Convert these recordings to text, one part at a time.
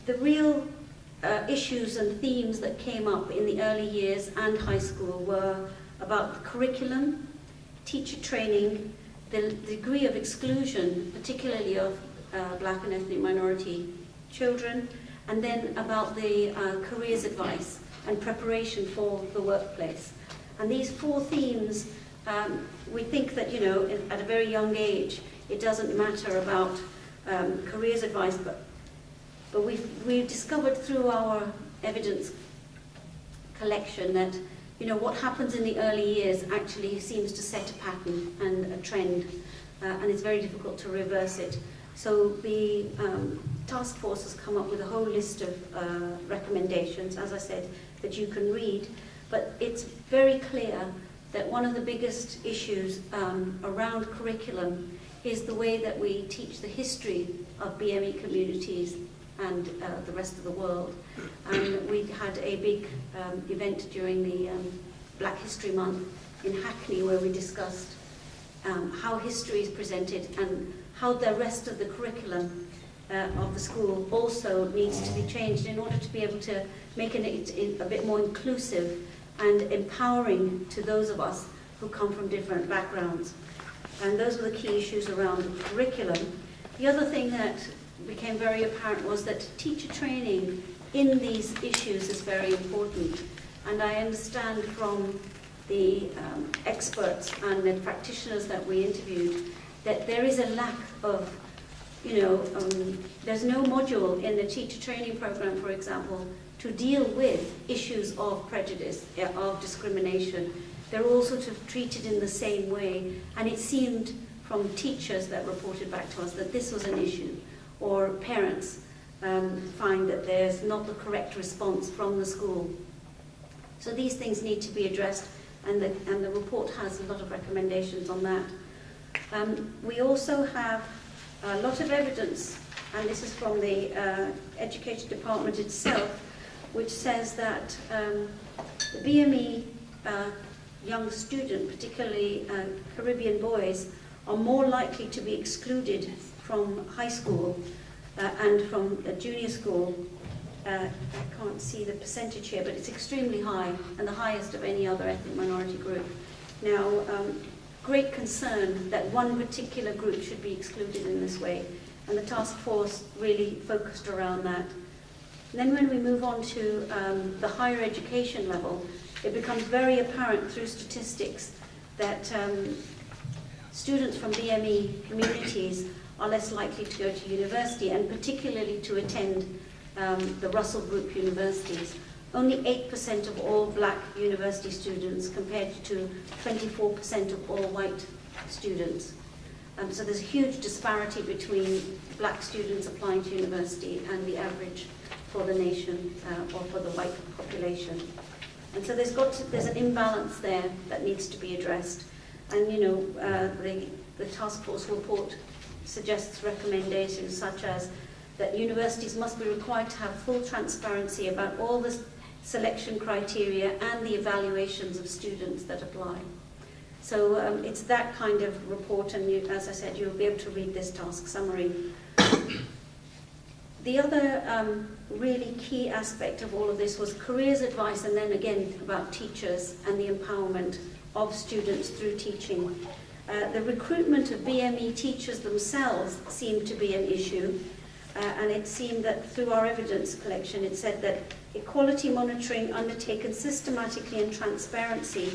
The real issues and themes that came up in the early years and high school were about the curriculum, teacher training, the degree of exclusion, particularly of black and ethnic minority children, and then about the careers advice and preparation for the workplace. And these four themes, we think that, you know, at a very young age, it doesn't matter about careers advice, but we've discovered through our evidence collection that, you know, what happens in the early years actually seems to set a pattern and a trend, and it's very difficult to reverse it. So the task force has come up with a whole list of recommendations, as I said, that you can read, but it's very clear that one of the biggest issues around curriculum is the way that we teach the history of BME communities and the rest of the world. And we had a big event during the Black History Month in Hackney where we discussed how history is presented and how the rest of the curriculum of the school also needs to be changed in order to be able to make it a bit more inclusive and empowering to those of us who come from different backgrounds. And those were the key issues around the curriculum. The other thing that became very apparent was that teacher training in these issues is very important. And I understand from the experts and the practitioners that we interviewed that there is a lack of, you know, there's no module in the teacher training program, for example, to deal with issues of prejudice, of discrimination. They're all sort of treated in the same way, and it seemed from teachers that reported back to us that this was an issue, or parents find that there's not the correct response from the school. So these things need to be addressed, and the report has a lot of recommendations on that. We also have a lot of evidence, and this is from the Education Department itself, which says that the BME young student, particularly Caribbean boys, are more likely to be excluded from high school and from junior school. I can't see the percentage here, but it's extremely high, and the highest of any other ethnic minority group. Now, great concern that one particular group should be excluded in this way, and the task force really focused around that. And then when we move on to the higher education level, it becomes very apparent through statistics that students from BME communities are less likely to go to university, and particularly to attend the Russell Group universities. Only 8% of all black university students compared to 24% of all white students. So there's a huge disparity between black students applying to university and the average for the nation or for the white population. And so there's an imbalance there that needs to be addressed. And you know, the task force report suggests recommendations such as that universities must be required to have full transparency about all the selection criteria and the evaluations of students that apply. So it's that kind of report, and you, as I said, you'll be able to read this task summary. The other really key aspect of all of this was careers advice, and then again about teachers and the empowerment of students through teaching. The recruitment of BME teachers themselves seemed to be an issue, and it seemed that through our evidence collection it said that equality monitoring undertaken systematically and transparently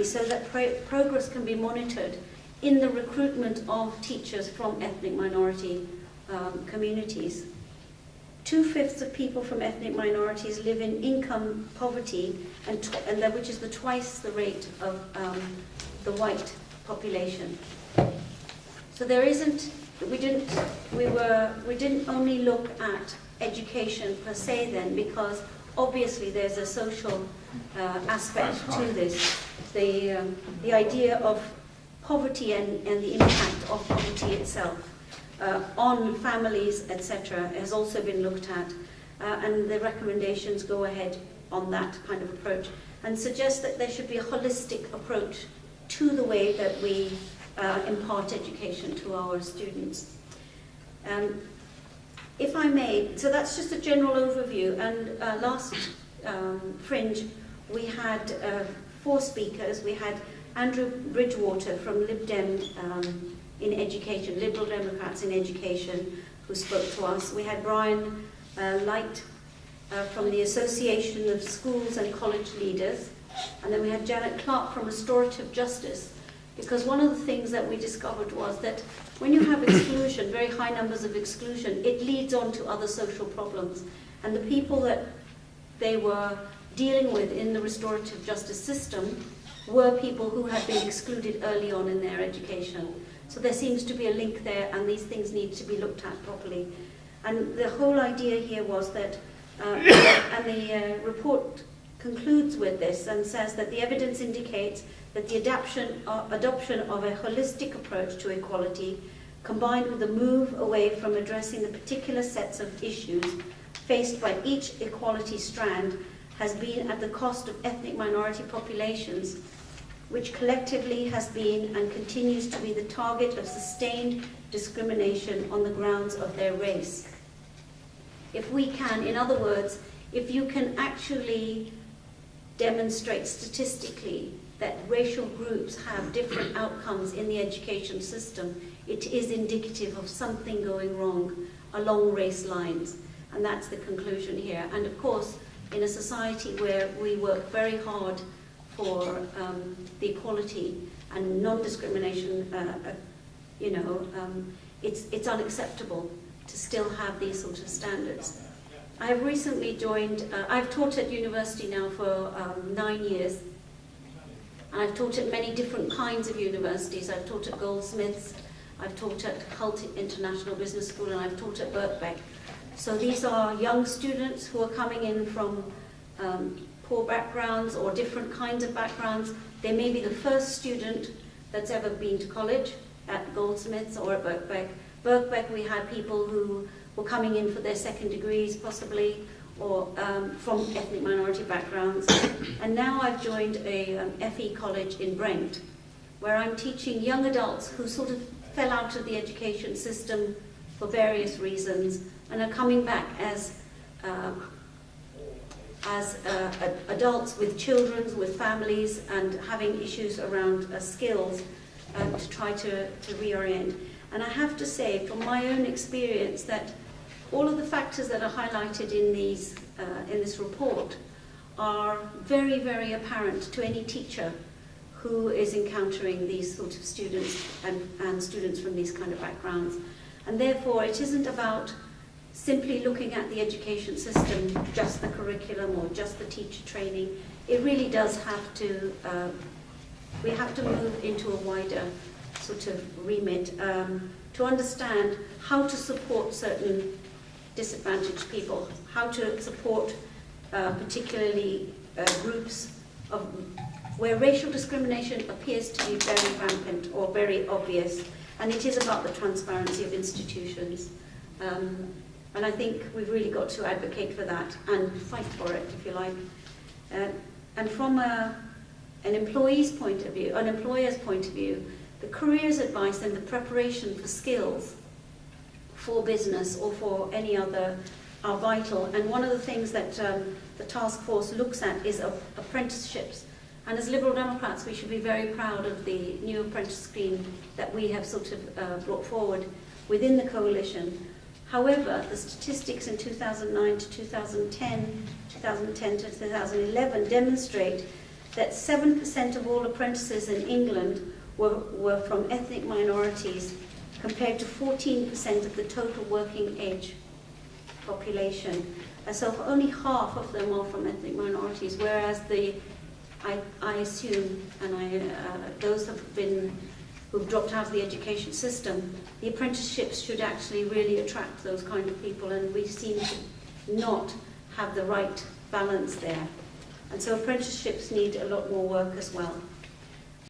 so that progress can be monitored in the recruitment of teachers from ethnic minority communities. 2/5 of people from ethnic minorities live in income poverty, which is twice the rate of the white population. So there isn't. We didn't only look at education per se then, because obviously there's a social aspect to this. The idea of poverty and the impact of poverty itself on families, etc., has also been looked at, and the recommendations go ahead on that kind of approach and suggest that there should be a holistic approach to the way that we impart education to our students. if I may, so that's just a general overview, and last Fringe we had 4 speakers. We had Andrew Bridgewater from Lib Dem in education, Liberal Democrats in education, who spoke to us. We had Brian Light from the Association of Schools and College Leaders, and then we had Janet Clark from Restorative Justice, because one of the things that we discovered was that when you have exclusion, very high numbers of exclusion, it leads on to other social problems. And the people that they were dealing with in the restorative justice system were people who had been excluded early on in their education. So there seems to be a link there, and these things need to be looked at properly. And the whole idea here was that, and the report concludes with this and says that the evidence indicates that the adoption of a holistic approach to equality, combined with a move away from addressing the particular sets of issues faced by each equality strand, has been at the cost of ethnic minority populations, which collectively has been and continues to be the target of sustained discrimination on the grounds of their race. If we can, in other words, if you can actually demonstrate statistically that racial groups have different outcomes in the education system, it is indicative of something going wrong along race lines. And that's the conclusion here. And of course, in a society where we work very hard for the equality and non-discrimination, it's unacceptable to still have these sort of standards. I have recently joined, I've taught at university now for 9 years, and I've taught at many different kinds of universities. I've taught at Goldsmiths, I've taught at Hull International Business School, and I've taught at Birkbeck. So these are young students who are coming in from poor backgrounds or different kinds of backgrounds. They may be the first student that's ever been to college at Goldsmiths or at Birkbeck. Birkbeck, we had people who were coming in for their second degrees, possibly, or from ethnic minority backgrounds. And now I've joined a FE college in Brent, where I'm teaching young adults who sort of fell out of the education system for various reasons and are coming back as adults with children, with families, and having issues around skills to try to reorient. And I have to say, from my own experience, that all of the factors that are highlighted in this report are very, very apparent to any teacher who is encountering these sort of students and students from these kind of backgrounds. And therefore, it isn't about simply looking at the education system, just the curriculum or just the teacher training. It really does have to, we have to move into a wider sort of remit to understand how to support certain disadvantaged people, how to support particularly groups of where racial discrimination appears to be very rampant or very obvious, and it is about the transparency of institutions. And I think we've really got to advocate for that and fight for it, if you like. And from an employee's point of view, an employer's point of view, the careers advice and the preparation for skills for business or for any other are vital. And one of the things that the task force looks at is apprenticeships. And as Liberal Democrats, we should be very proud of the new apprentice scheme that we have sort of brought forward within the coalition. However, the statistics in 2009 to 2010, 2010 to 2011 demonstrate that 7% of all apprentices in England were from ethnic minorities, compared to 14% of the total working age population. So only half of them are from ethnic minorities, whereas I assume, and those who've dropped out of the education system, the apprenticeships should actually really attract those kind of people, and we seem to not have the right balance there. And so apprenticeships need a lot more work as well.